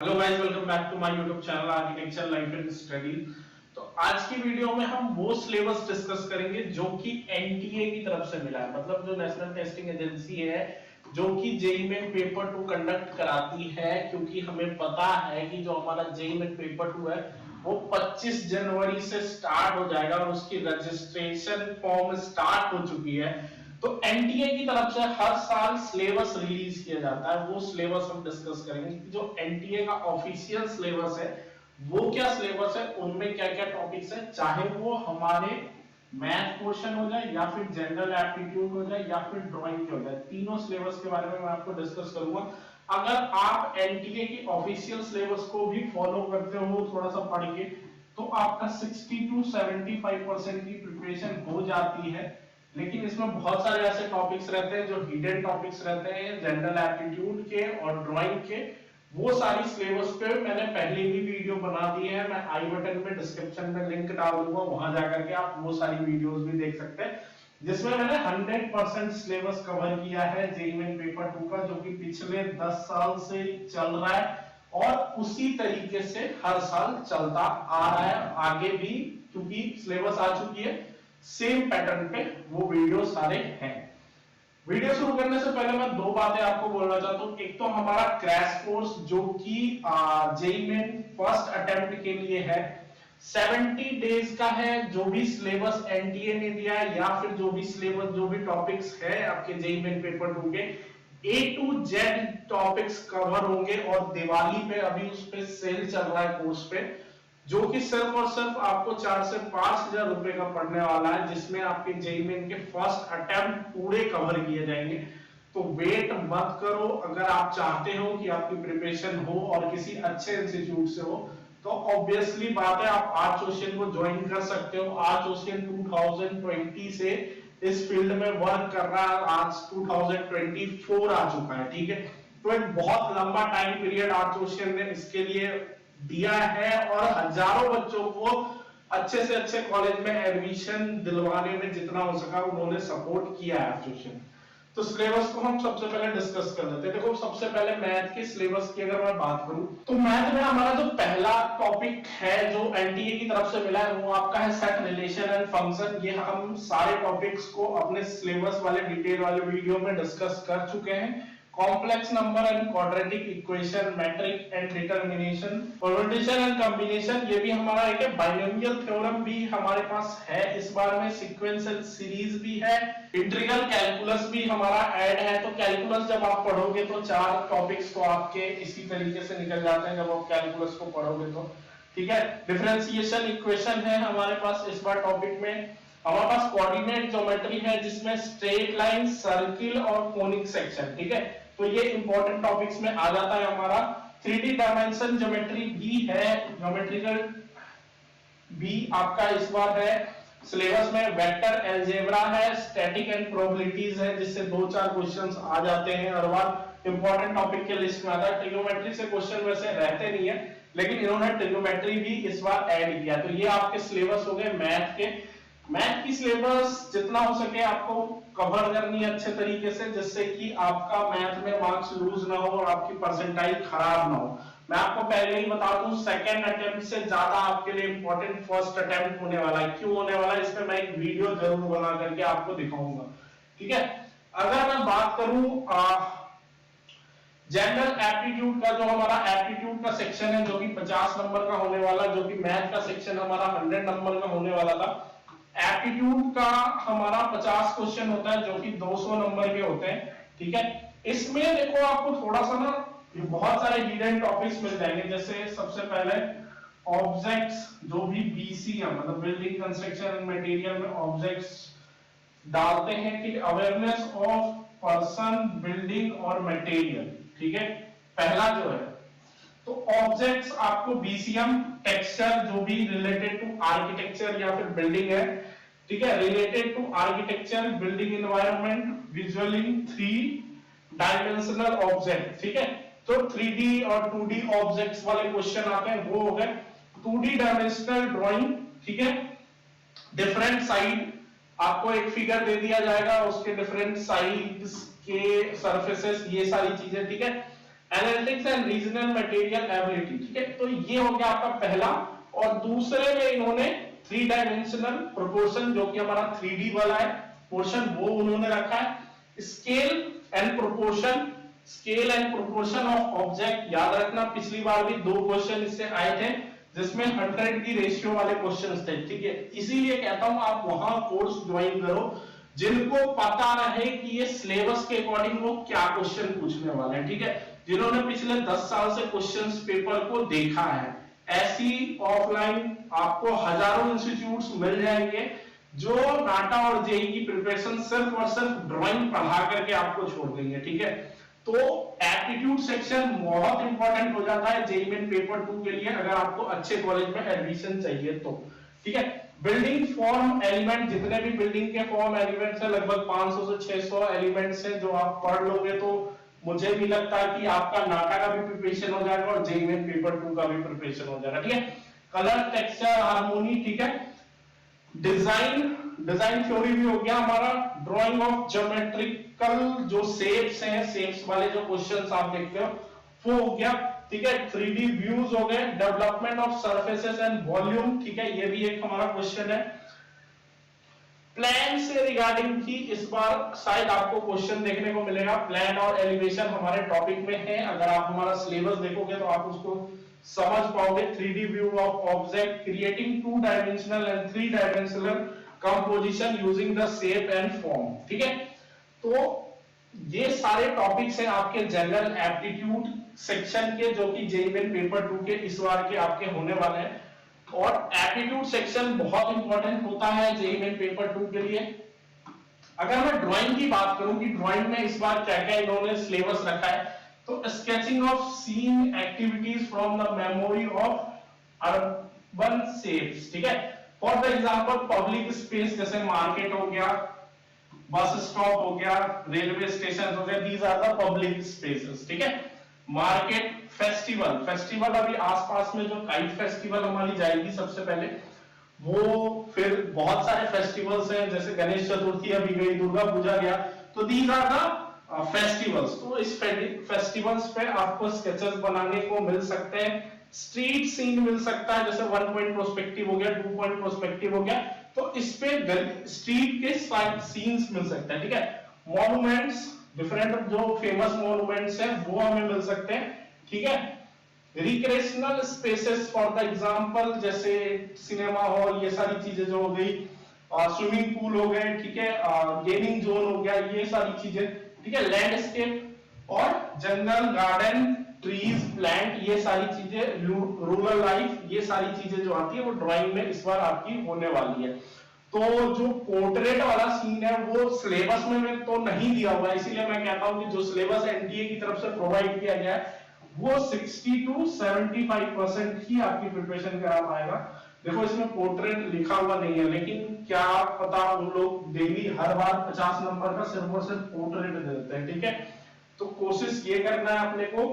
Hello guys, welcome back to my YouTube channel architecture life and study. तो आज की video में हम वो सिलेबस डिस्कस करेंगे जो कि एनटीए की तरफ से मिला है, मतलब जो नेशनल टेस्टिंग एजेंसी है जो कि जेईई मेन पेपर 2 कंडक्ट कराती है। क्योंकि हमें पता है कि जो हमारा जेईई मेन पेपर 2 है वो 25 जनवरी से स्टार्ट हो जाएगा और उसकी रजिस्ट्रेशन फॉर्म स्टार्ट हो चुकी है। तो एनटीए की तरफ से हर साल सिलेबस रिलीज किया जाता है, वो सिलेबस हम डिस्कस करेंगे कि जो एनटीए का ऑफिशियल सिलेबस है वो क्या सिलेबस है, उनमें क्या क्या टॉपिक्स है, चाहे वो हमारे मैथ पोर्शन हो जाए या फिर जनरल एप्टीट्यूड हो जाए या फिर ड्राइंग हो जाए, तीनों सिलेबस के बारे में मैं आपको डिस्कस करूंगा। अगर आप एनटीए की ऑफिशियल सिलेबस को भी फॉलो करते हो थोड़ा सा पढ़ के, तो आपका 60 to 75% की प्रिपरेशन हो जाती है। लेकिन इसमें बहुत सारे ऐसे टॉपिक्स रहते हैं जो हिडन टॉपिक्स रहते हैं जनरल एप्टीट्यूड के और ड्राइंग के। वो सारी सिलेबस पे मैंने पहले भी वीडियो बना दी है, मैं आई बटन में डिस्क्रिप्शन में लिंक डाल दूंगा, वहां जाकर के आप वो सारी वीडियोस भी देख सकते हैं जिसमें मैंने 100% सिलेबस कवर किया है जेईई मेन पेपर 2 का, जो कि पिछले 10 साल से चल रहा है और उसी तरीके से हर साल चलता आ रहा है आगे भी, क्योंकि सिलेबस आ चुकी है सेम पैटर्न पे वो वीडियो सारे हैं। वीडियो शुरू करने से पहले मैं दो बातें आपको बोलना चाहता हूं। एक तो हमारा क्रैश कोर्स जो कि जेईई मेन फर्स्ट अटेम्प्ट के लिए है, 70 डेज का है। जो भी सिलेबस एनटीए ने दिया है या फिर जो भी सिलेबस जो भी टॉपिक्स है आपके जेईई मेन पेपर 2 के ए टू जेड टॉपिक्स कवर होंगे। और दिवाली पे अभी उस पे सेल चल रहा है कोर्स पे, जो कि सिर्फ और सिर्फ आपको 4 से 5 हजार रुपए का पड़ने वाला है, जिसमें आपके जेईई मेन के फर्स्ट अटेम्प्ट पूरे कवर किए जाएंगे। तो वेट मत करो, अगर आप चाहते हो कि आपकी प्रिपरेशन हो और किसी अच्छे इंस्टीट्यूट से हो, तो ऑब्वियसली बात है आप आर्ट्स ओशियन को ज्वाइन कर सकते हो। आर्ट्स ओशियन 2020 से इस फील्ड में वर्क कर रहा है, आज 2024 आ चुका है, ठीक है। तो एक बहुत लंबा टाइम पीरियड आर्ट्स ओशियन ने इसके लिए दिया है और हजारों बच्चों को अच्छे से अच्छे कॉलेज में एडमिशन दिलवाने में जितना हो सका उन्होंने सपोर्ट किया है एसोसिएशन। तो सिलेबस को हम सबसे पहले डिस्कस कर लेते हैं। देखो, सबसे पहले मैथ के सिलेबस की अगर मैं बात करूं तो मैथ में हमारा जो पहला टॉपिक है जो एनटीए की तरफ से मिला है वो आपका है सेट, रिलेशन एंड फंक्शन। ये हम सारे टॉपिक्स को अपने सिलेबस वाले डिटेल वाले वीडियो में डिस्कस कर चुके हैं। Complex number and quadratic equation, matrix and determination, permutation and combination, ये भी हमारा एक है। बाइनोमियल थ्योरम भी हमारे पास है इस बार में, सीक्वेंशियल सीरीज भी है, इंटीग्रल कैलकुलस भी हमारा ऐड है। तो कैलकुलस जब आप पढ़ोगे तो 4 टॉपिक्स तो आपके इसी तरीके से निकल जाते हैं जब आप कैलकुलस को पढ़ोगे तो, ठीक है। डिफरेंशिएशन इक्वेशन है हमारे पास इस बार टॉपिक में। हमारे पास कोऑर्डिनेट ज्योमेट्री है जिसमें स्ट्रेट लाइन, सर्किल और कोनिक सेक्शन, ठीक है। तो ये इंपॉर्टेंट टॉपिक्स में आ जाता है हमारा। 3D डायमेंशन ज्योमेट्री भी है, ज्योमेट्रिकल भी आपका इस बार है सिलेबस में। वेक्टर अलजेब्रा है, स्टैटिक एंड प्रोबेबिलिटीज है, जिससे 2-4 क्वेश्चंस आ जाते हैं हर बार, इंपॉर्टेंट टॉपिक के लिस्ट में आता है। ट्रिग्नोमेट्री से क्वेश्चन वैसे रहते नहीं है, लेकिन इन्होंने ट्रिग्नोमेट्री भी इस बार ऐड किया। तो ये आपके सिलेबस हो गए मैथ के। मैथ की सिलेबस जितना हो सके आपको कवर करनी है अच्छे तरीके से, जिससे कि आपका मैथ में मार्क्स लूज ना हो और आपकी परसेंटाइल खराब ना हो। मैं आपको पहले ही बता दूं, सेकंड अटेम्प्ट से ज्यादा आपके लिए इंपॉर्टेंट फर्स्ट अटेम्प्ट होने वाला है। क्यों होने वाला है, इसमें मैं एक वीडियो जरूर बना करके आपको दिखाऊंगा, ठीक है। अगर मैं बात करूं जनरल एप्टीट्यूड का, जो हमारा एप्टीट्यूड का सेक्शन है जो कि 50 नंबर का होने वाला, जो कि मैथ का सेक्शन हमारा 100 नंबर का होने वाला था। एप्टीट्यूड का हमारा 50 क्वेश्चन होता है जो कि 200 नंबर के होते हैं, ठीक है। इसमें देखो आपको थोड़ा सा ना बहुत सारे हिडन टॉपिक्स मिल जाएंगे। जैसे सबसे पहले ऑब्जेक्ट्स, जो भी बीसीएम मतलब बिल्डिंग कंस्ट्रक्शन एंड मटेरियल में ऑब्जेक्ट्स डालते हैं कि अवेयरनेस ऑफ पर्सन, बिल्डिंग और मटेरियल, ठीक है। पहला जो है तो ऑब्जेक्ट्स आपको बीसीएम, टेक्सचर जो भी रिलेटेड टू आर्किटेक्चर या फिर बिल्डिंग है, ठीक है, related to architecture, building environment, visualising 3 dimensional object, ठीक है। तो 3D और 2D ऑब्जेक्ट्स वाले क्वेश्चन आते हैं, वो हो गए। 2D डायमेंशनल ड्राइंग, ठीक है, डिफरेंट साइड आपको एक फिगर दे दिया जाएगा, उसके डिफरेंट साइड्स के सरफेसेस, ये सारी चीजें, ठीक है। Analytics and regional material ability, ठीक है। तो ये हो गया आपका पहला। और दूसरे में इन्होंने 3 डायमेंशनल प्रोपोर्शन, जो कि हमारा 3D वाला है पोर्शन, वो उन्होंने रखा है। Scale and proportion, scale and proportion of object, याद रखना पिछली बार भी 2 क्वेश्चन इससे आए थे जिसमें 100 की रेशियो वाले क्वेश्चंस थे, ठीक है। इसीलिए कहता हूं आप वहां कोर्स ज्वाइन करो जिनको पता रहे कि ये सिलेबस के अकॉर्डिंग वो क्या क्वेश्चन पूछने वाले हैं, ठीक है। जिन्होंने पिछले 10 साल से क्वेश्चंस पेपर को देखा है। ऐसी ऑफलाइन आपको हजारों इंस्टीट्यूट्स मिल जाएंगे जो नाटा और जेई की प्रिपरेशन सिर्फ और सिर्फ ड्राइंग पढ़ा करके आपको छोड़ देंगे, ठीक है। तो एप्टीट्यूड सेक्शन बहुत इंपॉर्टेंट हो जाता है जेईई मेन पेपर 2 के लिए, अगर आपको अच्छे कॉलेज में एडमिशन चाहिए तो, ठीक है। बिल्डिंग फॉर्म एलिमेंट, जितने भी बिल्डिंग के फॉर्म एलिमेंट्स हैं, लगभग 500 से 600 एलिमेंट्स हैं, जो आप पढ़ लोगे तो मुझे भी लगता है कि आपका नाटा का भी प्रिपरेशन हो जाएगा और जेईई मेन पेपर 2 का भी प्रिपरेशन हो जाएगा, ठीक है। कलर, टेक्सचर, हार्मोनी, ठीक है। डिजाइन थ्योरी भी हो गया हमारा। ड्राइंग ऑफ ज्योमेट्रिकल जो शेप्स हैं, शेप्स वाले जो क्वेश्चंस आप देखते हो वो हो गया, ठीक है। 3D व्यूज हो गए। Development of surfaces and volume, ठीक है, ये भी एक हमारा क्वेश्चन है। प्लान से रिगार्डिंग की इस बार शायद आपको क्वेश्चन देखने को मिलेगा। प्लान और एलिवेशन हमारे टॉपिक में है, अगर आप हमारा सिलेबस देखोगे तो आप उसको समझ पाओगे। 3D view of object, creating 2 dimensional and 3 dimensional composition using the shape and form, ठीक है। तो ये सारे टॉपिक्स हैं आपके जनरल एप्टीट्यूड सेक्शन के, जो कि जेईई मेन पेपर 2 के इस बार के आपके होने वाले हैं। और एप्टीट्यूड सेक्शन बहुत इंपॉर्टेंट होता है जेईई मेन पेपर 2 के लिए। अगर मैं ड्राइंग की बात करूं कि ड्राइंग में इस बार क्या क्या इन्होंने सिलेबस रखा है, तो sketching of scene activities from the memory of urban shapes, ठीक है। For the example public space, जैसे मार्केट हो गया, बस स्टॉप हो गया, रेलवे स्टेशन हो गया, these are the public spaces, ठीक है। मार्केट, फेस्टिवल, फेस्टिवल अभी आसपास में जो काइट फेस्टिवल हमारी जाएगी सबसे पहले, वो फिर बहुत सारे फेस्टिवल्स हैं, जैसे गणेश चतुर्थी अभी गई, दुर्गा पूजा गया, तो दीज आर द फेस्टिवल्स। तो इस फेस्टिवल्स पे आपको स्केचेस बनाने को मिल सकते हैं। स्ट्रीट सीन मिल सकता है, जैसे 1 पॉइंट प्रोस्पेक्टिव हो गया, 2 पॉइंट प्रोस्पेक्टिव हो गया, तो इस पे स्ट्रीट के सीन्स मिल सकते हैं, ठीक है। मॉन्यूमेंट्स, डिफरेंट जो फेमस मॉन्यूमेंट्स हैं वो हमें मिल सकते हैं, ठीक है। Recreational spaces for the example, जैसे सिनेमा हॉल, ये सारी चीजें जो हो गई, स्विमिंग पूल हो गए, ठीक है, गेमिंग जोन हो गया, ये सारी चीजें, ठीक है। लैंडस्केप और जंगल, गार्डन, ट्रीज, प्लांट, ये सारी चीजें, रूरल लाइफ, ये सारी चीजें जो आती है वो ड्राइंग में इस बार आपकी होने वाली है। तो जो पोर्ट्रेट वाला सीन है वो सिलेबस में तो नहीं दिया हुआ है, इसीलिए मैं कहता हूं कि जो सिलेबस एनटीए की तरफ से प्रोवाइड किया गया है वो 60 to 75% ही आपकी प्रिपरेशन करा पाएगा। देखो इसमें पोर्ट्रेट लिखा हुआ नहीं है, लेकिन क्या पता उन लोग डेली हर बार 50 नंबर का सिर्फ और सिर्फ पोर्ट्रेट दे देते हैं, ठीक है। तो कोशिश ये करना है अपने को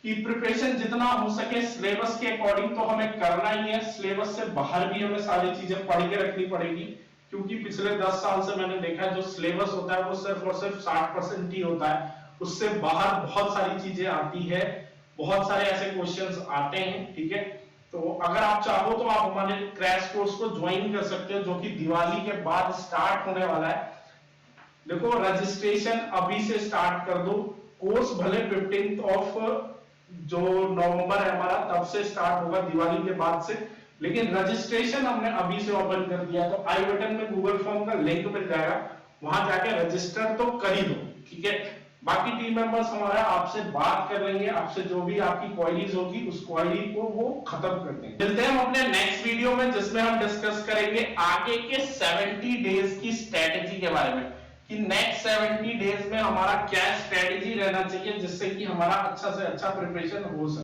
कि प्रिपरेशन जितना हो सके सिलेबस के अकॉर्डिंग तो हमें करना ही है। सिलेबस से बाहर भी हमें सारी चीजें पढ़ के रखनी पड़ेगी, क्योंकि पिछले 10 साल से मैंने देखा है जो सिलेबस होता है वो सिर्फ और सिर्फ 60% ही होता है, उससे बाहर बहुत सारी चीजें आती है, बहुत सारे ऐसे क्वेश्चंस आते हैं, ठीक है। तो अगर आप चाहो तो आप हमारे क्रैश कोर्स को ज्वाइन कर सकते हो, जो कि दिवाली के बाद स्टार्ट होने वाला है। देखो रजिस्ट्रेशन अभी से स्टार्ट कर दो, कोर्स भले 15th ऑफ जो नवंबर है हमारा तब से स्टार्ट होगा दिवाली के बाद से, लेकिन रजिस्ट्रेशन हमने अभी से ओपन कर दिया। तो आई बटन में गूगल फॉर्म का लिंक मिल जाएगा, वहां जाके रजिस्टर तो कर ही दो, ठीक है। बाकी टीम मेंबर्स हमारा आपसे बात कर लेंगे, आपसे जो भी आपकी क्वेरीज होगी उस क्वेरी को वो खत्म कर देंगे। मिलते हैं हम अपने नेक्स्ट वीडियो में, जिसमें हम डिस्कस करेंगे आगे के 70 डेज की स्ट्रेटेजी के बारे में, कि नेक्स्ट 70 डेज में हमारा क्या स्ट्रेटेजी रहना चाहिए जिससे कि हमारा अच्छा से अच्छा प्रिपरेशन हो सके।